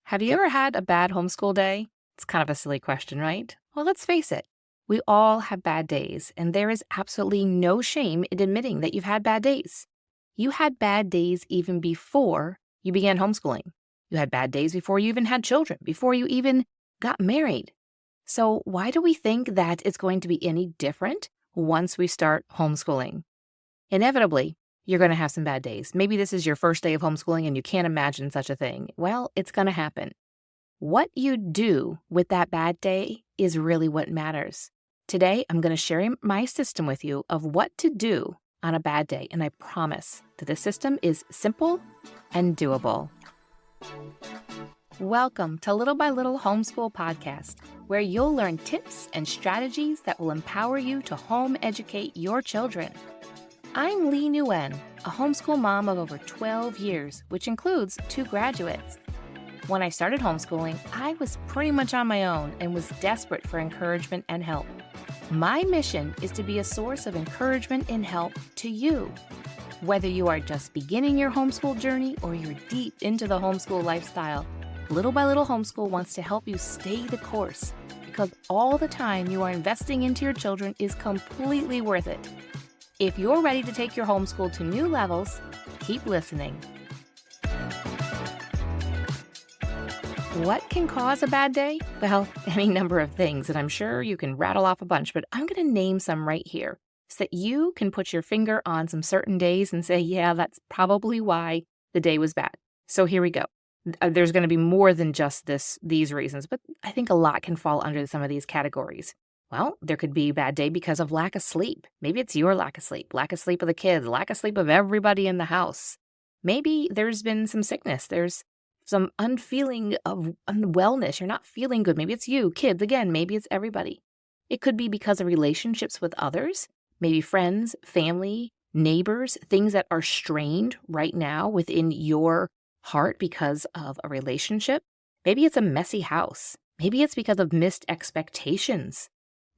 Have you ever had a bad homeschool day? It's kind of a silly question, right? Well, let's face it. We all have bad days, and there is absolutely no shame in admitting that you've had bad days. You had bad days even before you began homeschooling. You had bad days before you even had children, before you even got married. So, why do we think that it's going to be any different once we start homeschooling? Inevitably, you're going to have some bad days. Maybe this is your first day of homeschooling and you can't imagine such a thing. Well, it's going to happen. What you do with that bad day is really what matters. Today, I'm going to share my system with you of what to do on a bad day, and I promise that the system is simple and doable. Welcome to Little by Little Homeschool Podcast, where you'll learn tips and strategies that will empower you to home educate your children. I'm Leigh Nguyen, a homeschool mom of over 12 years, which includes 2 graduates. When I started homeschooling, I was pretty much on my own and was desperate for encouragement and help. My mission is to be a source of encouragement and help to you. Whether you are just beginning your homeschool journey or you're deep into the homeschool lifestyle, Little by Little Homeschool wants to help you stay the course because all the time you are investing into your children is completely worth it. If you're ready to take your homeschool to new levels, keep listening. What can cause a bad day? Well, any number of things, and I'm sure you can rattle off a bunch, but I'm going to name some right here so that you can put your finger on some certain days and say, yeah, that's probably why the day was bad. So here we go. There's going to be more than just these reasons, but I think a lot can fall under some of these categories. Well, there could be a bad day because of lack of sleep. Maybe it's your lack of sleep of the kids, lack of sleep of everybody in the house. Maybe there's been some sickness. There's some unfeeling of unwellness. You're not feeling good. Maybe it's you, kids. Again, maybe it's everybody. It could be because of relationships with others, maybe friends, family, neighbors, things that are strained right now within your heart because of a relationship. Maybe it's a messy house. Maybe it's because of missed expectations.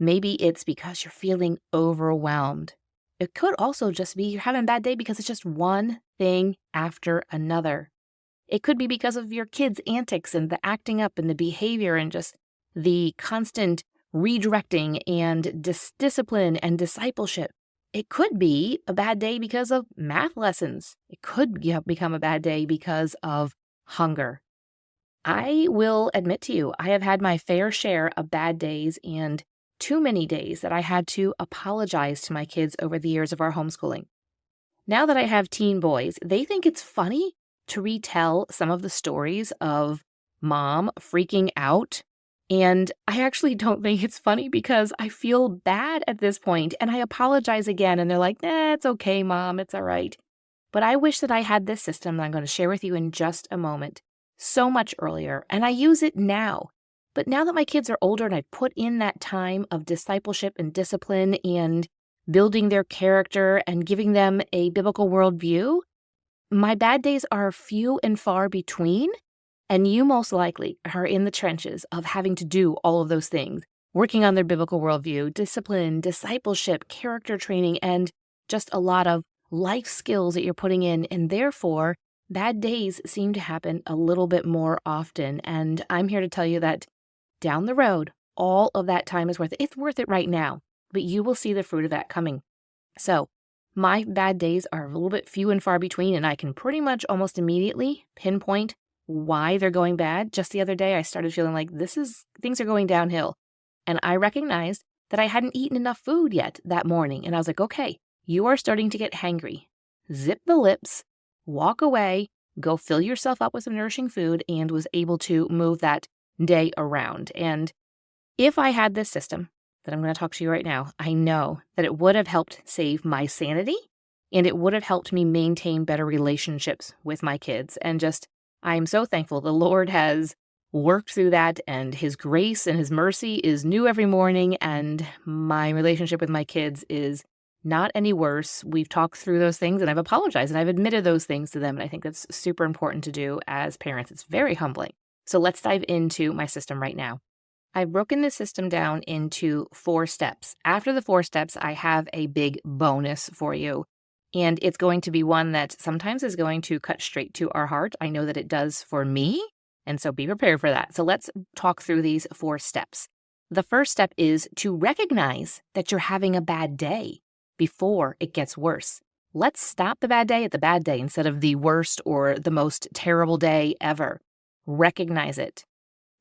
Maybe it's because you're feeling overwhelmed. It could also just be you're having a bad day because it's just one thing after another. It could be because of your kids' antics and the acting up and the behavior and just the constant redirecting and discipline and discipleship. It could be a bad day because of math lessons. It could become a bad day because of hunger. I will admit to you, I have had my fair share of bad days and too many days that I had to apologize to my kids over the years of our homeschooling. Now that I have teen boys, they think it's funny to retell some of the stories of mom freaking out. And I actually don't think it's funny because I feel bad at this point and I apologize again. And they're like, it's okay, Mom, it's all right. But I wish that I had this system that I'm going to share with you in just a moment so much earlier. And I use it now. But now that my kids are older and I've put in that time of discipleship and discipline and building their character and giving them a biblical worldview, my bad days are few and far between. And you most likely are in the trenches of having to do all of those things, working on their biblical worldview, discipline, discipleship, character training, and just a lot of life skills that you're putting in. And therefore, bad days seem to happen a little bit more often. And I'm here to tell you that down the road, all of that time is worth it. It's worth it right now, but you will see the fruit of that coming. So my bad days are a little bit few and far between, and I can pretty much almost immediately pinpoint why they're going bad. Just the other day, I started feeling like things are going downhill. And I recognized that I hadn't eaten enough food yet that morning. And I was like, okay, you are starting to get hangry. Zip the lips, walk away, go fill yourself up with some nourishing food, and was able to move that day around. And if I had this system that I'm going to talk to you right now, I know that it would have helped save my sanity and it would have helped me maintain better relationships with my kids. And I'm so thankful the Lord has worked through that, and His grace and His mercy is new every morning, and my relationship with my kids is not any worse. We've talked through those things, and I've apologized, and I've admitted those things to them, and I think that's super important to do as parents. It's very humbling. So let's dive into my system right now. I've broken this system down into 4 steps. After the 4 steps, I have a big bonus for you. And it's going to be one that sometimes is going to cut straight to our heart. I know that it does for me. And so be prepared for that. So let's talk through these 4 steps. The first step is to recognize that you're having a bad day before it gets worse. Let's stop the bad day at the bad day instead of the worst or the most terrible day ever. Recognize it.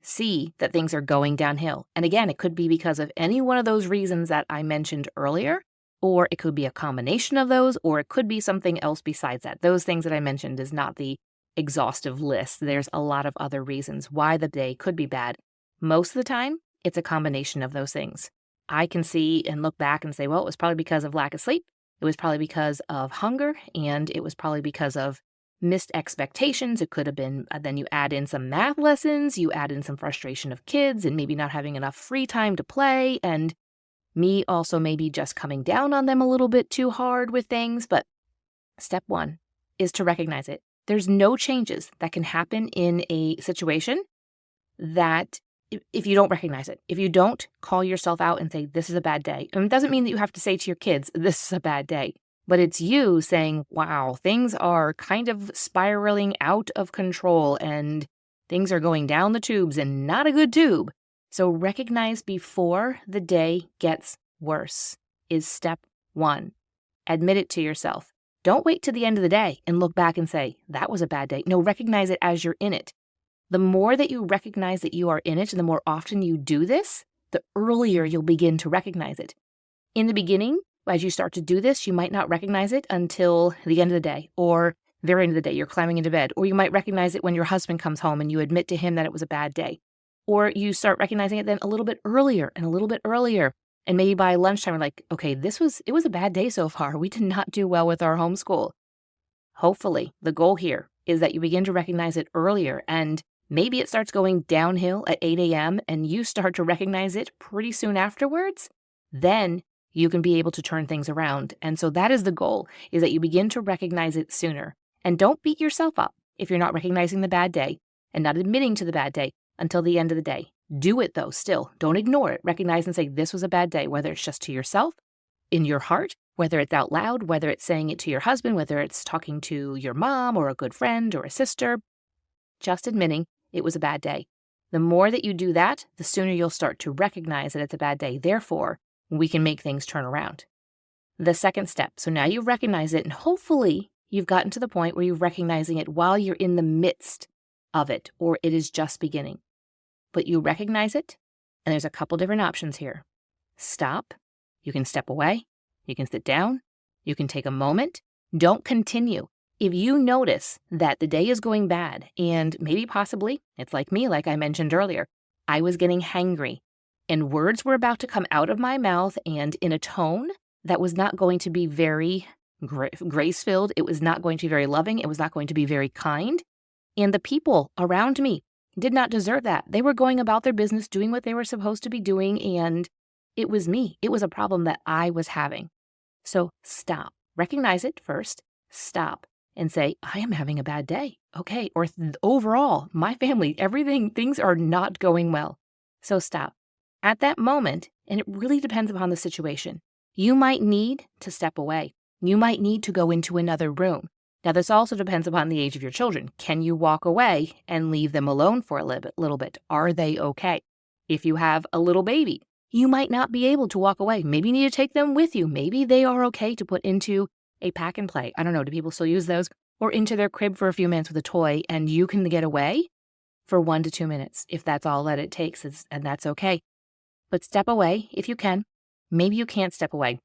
See that things are going downhill. And again, it could be because of any one of those reasons that I mentioned earlier, or it could be a combination of those, or it could be something else besides that. Those things that I mentioned is not the exhaustive list. There's a lot of other reasons why the day could be bad. Most of the time, it's a combination of those things. I can see and look back and say, well, it was probably because of lack of sleep. It was probably because of hunger, and it was probably because of missed expectations. It could have been, then you add in some math lessons, you add in some frustration of kids and maybe not having enough free time to play, and me also maybe just coming down on them a little bit too hard with things. But step 1 is to recognize it. There's no changes that can happen in a situation that if you don't recognize it, if you don't call yourself out and say, this is a bad day. And it doesn't mean that you have to say to your kids, this is a bad day, but it's you saying, wow, things are kind of spiraling out of control and things are going down the tubes and not a good tube. So recognize before the day gets worse is step 1. Admit it to yourself. Don't wait to the end of the day and look back and say, that was a bad day. No, recognize it as you're in it. The more that you recognize that you are in it and the more often you do this, the earlier you'll begin to recognize it. In the beginning, as you start to do this, you might not recognize it until the end of the day or very end of the day. You're climbing into bed, or you might recognize it when your husband comes home and you admit to him that it was a bad day. Or you start recognizing it then a little bit earlier and a little bit earlier. And maybe by lunchtime, you're like, okay, it was a bad day so far. We did not do well with our homeschool. Hopefully, the goal here is that you begin to recognize it earlier, and maybe it starts going downhill at 8 a.m. and you start to recognize it pretty soon afterwards. Then you can be able to turn things around. And so that is the goal, is that you begin to recognize it sooner. And don't beat yourself up if you're not recognizing the bad day and not admitting to the bad day until the end of the day. Do it though, still. Don't ignore it. Recognize and say, this was a bad day, whether it's just to yourself, in your heart, whether it's out loud, whether it's saying it to your husband, whether it's talking to your mom or a good friend or a sister. Just admitting it was a bad day. The more that you do that, the sooner you'll start to recognize that it's a bad day. Therefore, we can make things turn around. The second step. So now you recognize it, and hopefully you've gotten to the point where you're recognizing it while you're in the midst of it, or it is just beginning. But you recognize it, and there's a couple different options here. Stop. You can step away. You can sit down. You can take a moment. Don't continue. If you notice that the day is going bad, and maybe possibly, it's like me, like I mentioned earlier, I was getting hangry, and words were about to come out of my mouth and in a tone that was not going to be very grace-filled. It was not going to be very loving. It was not going to be very kind. And the people around me did not deserve that. They were going about their business, doing what they were supposed to be doing, and it was me. It was a problem that I was having. So stop. Recognize it first. Stop. And say, I am having a bad day. Okay. Or overall, my family, things are not going well. So stop. At that moment, and it really depends upon the situation, you might need to step away. You might need to go into another room. Now, this also depends upon the age of your children. Can you walk away and leave them alone for a little bit? Are they okay? If you have a little baby, you might not be able to walk away. Maybe you need to take them with you. Maybe they are okay to put into a pack and play. I don't know. Do people still use those? Or into their crib for a few minutes with a toy, and you can get away for 1 to 2 minutes if that's all that it takes, and that's okay. But step away if you can. Maybe you can't step away.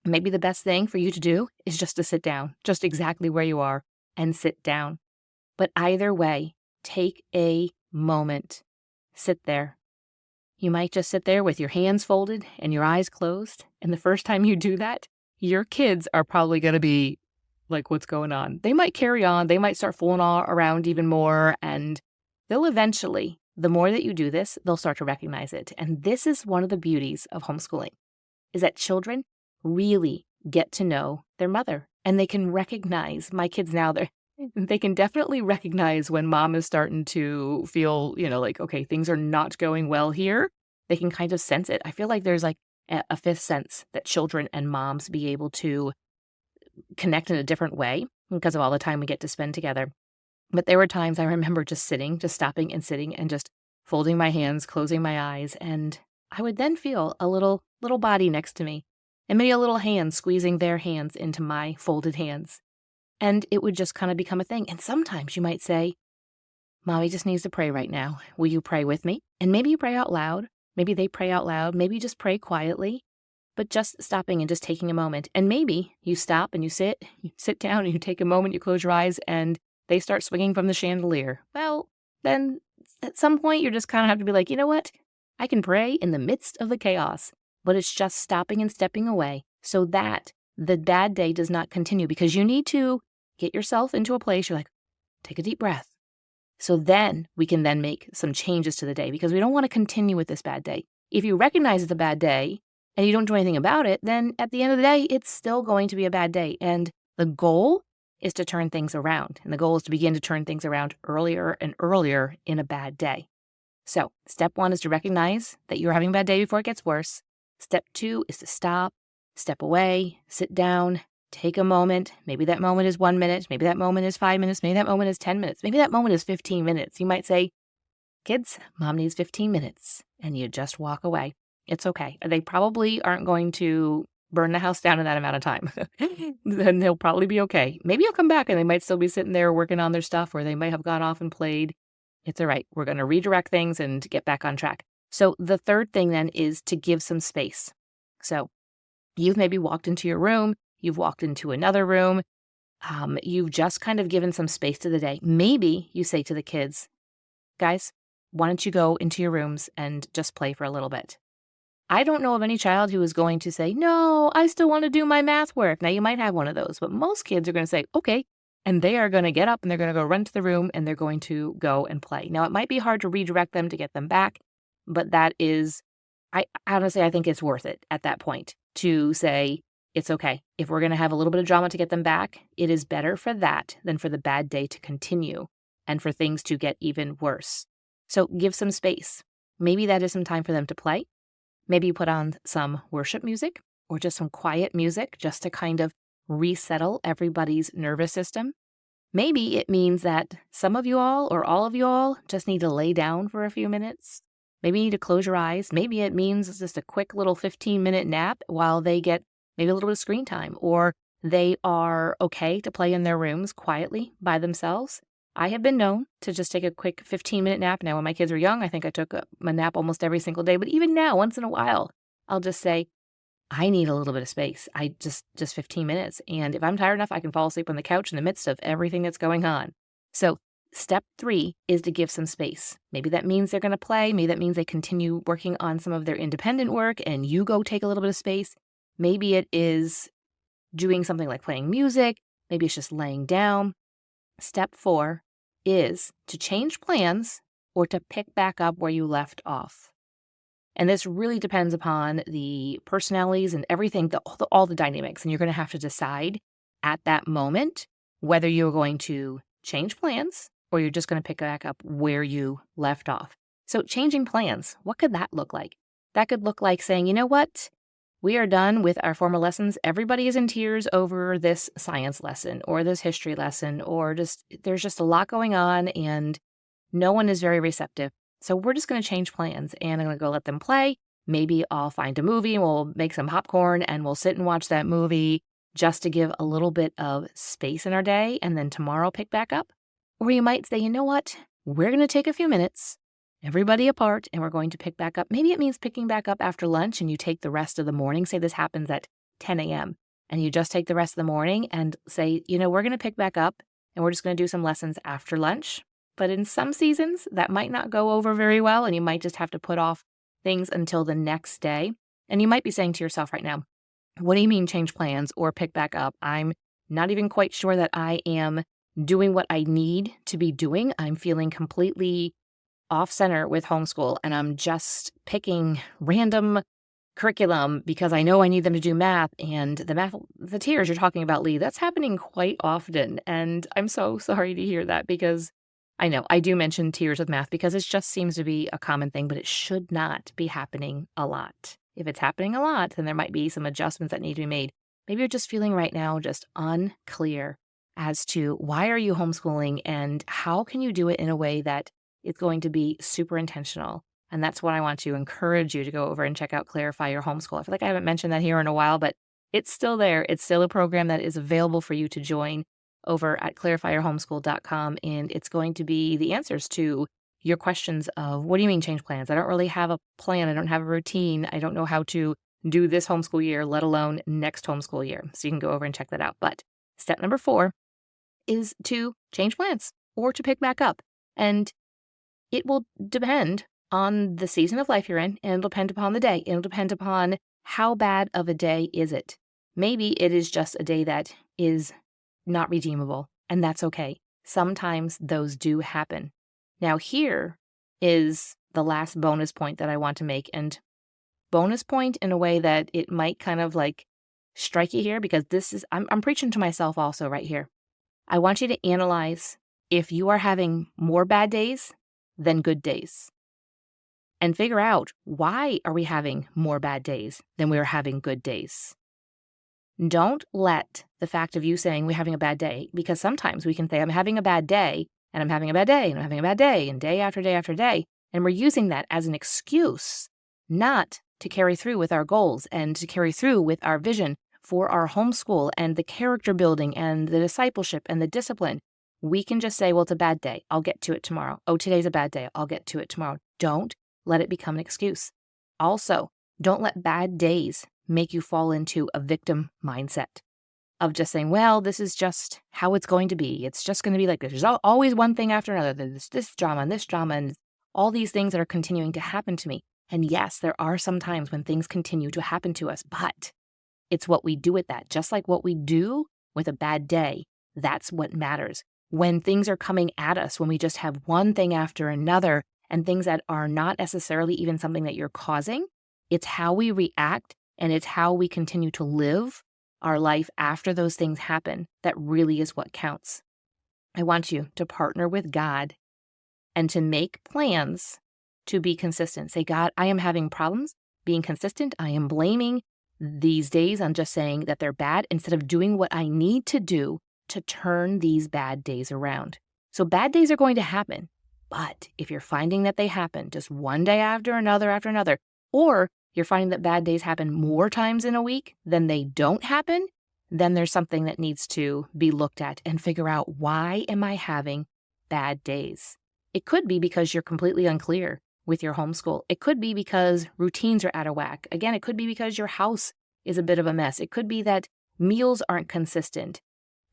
Maybe the best thing for you to do is just to sit down, just exactly where you are, and sit down. But either way, take a moment. Sit there. You might just sit there with your hands folded and your eyes closed, and the first time you do that, your kids are probably going to be like, what's going on? They might carry on. They might start fooling around even more, and they'll eventually, the more that you do this, they'll start to recognize it. And this is one of the beauties of homeschooling, is that children really get to know their mother, and they can recognize, my kids now, they can definitely recognize when mom is starting to feel, like, okay, things are not going well here. They can kind of sense it. I feel like there's like a fifth sense that children and moms be able to connect in a different way because of all the time we get to spend together. But there were times I remember just stopping and sitting and just folding my hands, closing my eyes, and I would then feel a little body next to me, and maybe a little hand squeezing their hands into my folded hands. And it would just kind of become a thing. And sometimes you might say, Mommy just needs to pray right now. Will you pray with me? And maybe you pray out loud. Maybe they pray out loud. Maybe you just pray quietly, but just stopping and just taking a moment. And maybe you stop and you sit down and you take a moment, you close your eyes, and they start swinging from the chandelier. Well, then at some point, you're just kind of have to be like, you know what? I can pray in the midst of the chaos, but it's just stopping and stepping away so that the bad day does not continue, because you need to get yourself into a place you're like, take a deep breath. So then we can then make some changes to the day, because we don't want to continue with this bad day. If you recognize it's a bad day and you don't do anything about it, then at the end of the day, it's still going to be a bad day. And the goal is to turn things around. And the goal is to begin to turn things around earlier and earlier in a bad day. So step 1 is to recognize that you're having a bad day before it gets worse. Step 2 is to stop, step away, sit down, take a moment. Maybe that moment is 1 minute. Maybe that moment is 5 minutes. Maybe that moment is 10 minutes. Maybe that moment is 15 minutes. You might say, kids, Mom needs 15 minutes. And you just walk away. It's okay. They probably aren't going to burn the house down in that amount of time. Then they'll probably be okay. Maybe you'll come back and they might still be sitting there working on their stuff, or they might have gone off and played. It's all right. We're going to redirect things and get back on track. So the third thing then is to give some space. So you've maybe walked into your room. You've walked into another room. You've just kind of given some space to the day. Maybe you say to the kids, guys, why don't you go into your rooms and just play for a little bit? I don't know of any child who is going to say, no, I still want to do my math work. Now, you might have one of those, but most kids are going to say, okay. And they are going to get up and they're going to go run to the room and they're going to go and play. Now, it might be hard to redirect them to get them back, but that is, I honestly think it's worth it at that point to say, it's okay. If we're going to have a little bit of drama to get them back, it is better for that than for the bad day to continue and for things to get even worse. So give some space. Maybe that is some time for them to play. Maybe you put on some worship music or just some quiet music just to kind of resettle everybody's nervous system. Maybe it means that some of you all or all of you all just need to lay down for a few minutes. Maybe you need to close your eyes. Maybe it means it's just a quick little 15-minute nap while they get maybe a little bit of screen time, or they are okay to play in their rooms quietly by themselves. I have been known to just take a quick 15-minute nap. Now, when my kids were young, I think I took a nap almost every single day. But even now, once in a while, I'll just say, I need a little bit of space. I just 15 minutes. And if I'm tired enough, I can fall asleep on the couch in the midst of everything that's going on. So step 3 is to give some space. Maybe that means they're going to play. Maybe that means they continue working on some of their independent work and you go take a little bit of space. Maybe it is doing something like playing music. Maybe it's just laying down. Step 4 is to change plans or to pick back up where you left off. And this really depends upon the personalities and everything, all the dynamics. And you're going to have to decide at that moment whether you're going to change plans or you're just going to pick back up where you left off. So changing plans, what could that look like? That could look like saying, you know what? We are done with our formal lessons. Everybody is in tears over this science lesson or this history lesson, or there's just a lot going on and no one is very receptive. So we're just going to change plans and I'm going to go let them play. Maybe I'll find a movie and we'll make some popcorn and we'll sit and watch that movie just to give a little bit of space in our day and then tomorrow pick back up. Or you might say, you know what? We're going to take a few minutes, everybody apart, and we're going to pick back up. Maybe it means picking back up after lunch and you take the rest of the morning. Say this happens at 10 a.m. and you just take the rest of the morning and say, you know, we're going to pick back up and we're just going to do some lessons after lunch. But in some seasons, that might not go over very well and you might just have to put off things until the next day. And you might be saying to yourself right now, what do you mean change plans or pick back up? I'm not even quite sure that I am doing what I need to be doing. I'm feeling completely off center with homeschool and I'm just picking random curriculum because I know I need them to do math, and the tears you're talking about, Leigh, that's happening quite often. And I'm so sorry to hear that, because I know I do mention tears with math because it just seems to be a common thing, but it should not be happening a lot. If it's happening a lot, then there might be some adjustments that need to be made. Maybe you're just feeling right now just unclear as to why are you homeschooling and how can you do it in a way that it's going to be super intentional. And that's what I want to encourage you to go over and check out Clarify Your Homeschool. I feel like I haven't mentioned that here in a while, but it's still there. It's still a program that is available for you to join over at clarifyyourhomeschool.com. And it's going to be the answers to your questions of, what do you mean change plans? I don't really have a plan. I don't have a routine. I don't know how to do this homeschool year, let alone next homeschool year. So you can go over and check that out. But step number 4 is to change plans or to pick back up. And it will depend on the season of life you're in, and it'll depend upon the day. It'll depend upon how bad of a day is it. Maybe it is just a day that is not redeemable, and that's okay. Sometimes those do happen. Now here is the last bonus point that I want to make, and bonus point in a way that it might kind of like strike you here, because this is, I'm preaching to myself also right here. I want you to analyze if you are having more bad days than good days, and figure out, why are we having more bad days than we are having good days? Don't let the fact of you saying we're having a bad day, because sometimes we can say I'm having a bad day, and I'm having a bad day, and I'm having a bad day, and day after day after day, and we're using that as an excuse not to carry through with our goals and to carry through with our vision for our homeschool and the character building and the discipleship and the discipline. We can just say, well, it's a bad day. I'll get to it tomorrow. Oh, today's a bad day. I'll get to it tomorrow. Don't let it become an excuse. Also, don't let bad days make you fall into a victim mindset of just saying, well, this is just how it's going to be. It's just going to be like this. There's always one thing after another. There's this drama, and all these things that are continuing to happen to me. And yes, there are some times when things continue to happen to us, but it's what we do with that. Just like what we do with a bad day, that's what matters. When things are coming at us, when we just have one thing after another, and things that are not necessarily even something that you're causing, it's how we react, and it's how we continue to live our life after those things happen that really is what counts. I want you to partner with God and to make plans to be consistent. Say, God, I am having problems being consistent. I am blaming these days on just saying that they're bad instead of doing what I need to do to turn these bad days around. So bad days are going to happen. But if you're finding that they happen just one day after another, or you're finding that bad days happen more times in a week than they don't happen, then there's something that needs to be looked at and figure out, why am I having bad days? It could be because you're completely unclear with your homeschool. It could be because routines are out of whack. Again, it could be because your house is a bit of a mess. It could be that meals aren't consistent.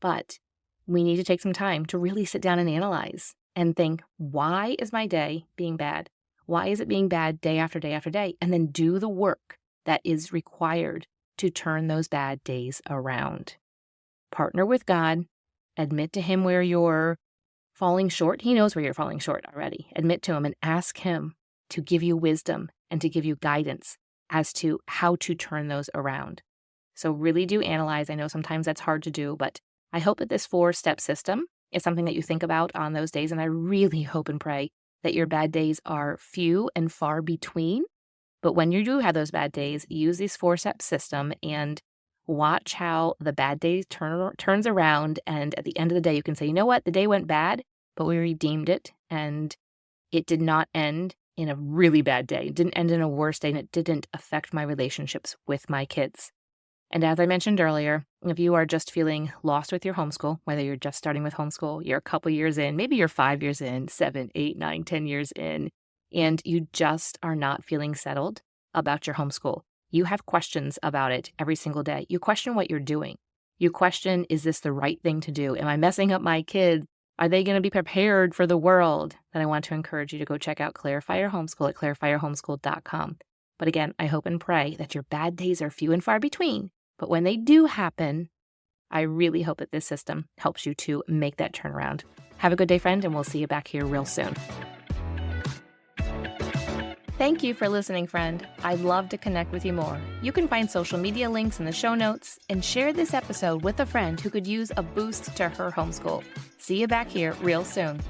But we need to take some time to really sit down and analyze and think, why is my day being bad? Why is it being bad day after day after day? And then do the work that is required to turn those bad days around. Partner with God. Admit to Him where you're falling short. He knows where you're falling short already. Admit to Him and ask Him to give you wisdom and to give you guidance as to how to turn those around. So really do analyze. I know sometimes that's hard to do, but I hope that this 4-step system is something that you think about on those days. And I really hope and pray that your bad days are few and far between. But when you do have those bad days, use this 4-step system and watch how the bad day turns around. And at the end of the day, you can say, you know what? The day went bad, but we redeemed it. And it did not end in a really bad day. It didn't end in a worse day, and it didn't affect my relationships with my kids. And as I mentioned earlier, if you are just feeling lost with your homeschool, whether you're just starting with homeschool, you're a couple years in, maybe you're 5 years in, 7, 8, 9, 10 years in, and you just are not feeling settled about your homeschool. You have questions about it every single day. You question what you're doing. You question, is this the right thing to do? Am I messing up my kids? Are they going to be prepared for the world? Then I want to encourage you to go check out Clarify Your Homeschool at clarifyyourhomeschool.com. But again, I hope and pray that your bad days are few and far between. But when they do happen, I really hope that this system helps you to make that turnaround. Have a good day, friend, and we'll see you back here real soon. Thank you for listening, friend. I'd love to connect with you more. You can find social media links in the show notes and share this episode with a friend who could use a boost to her homeschool. See you back here real soon.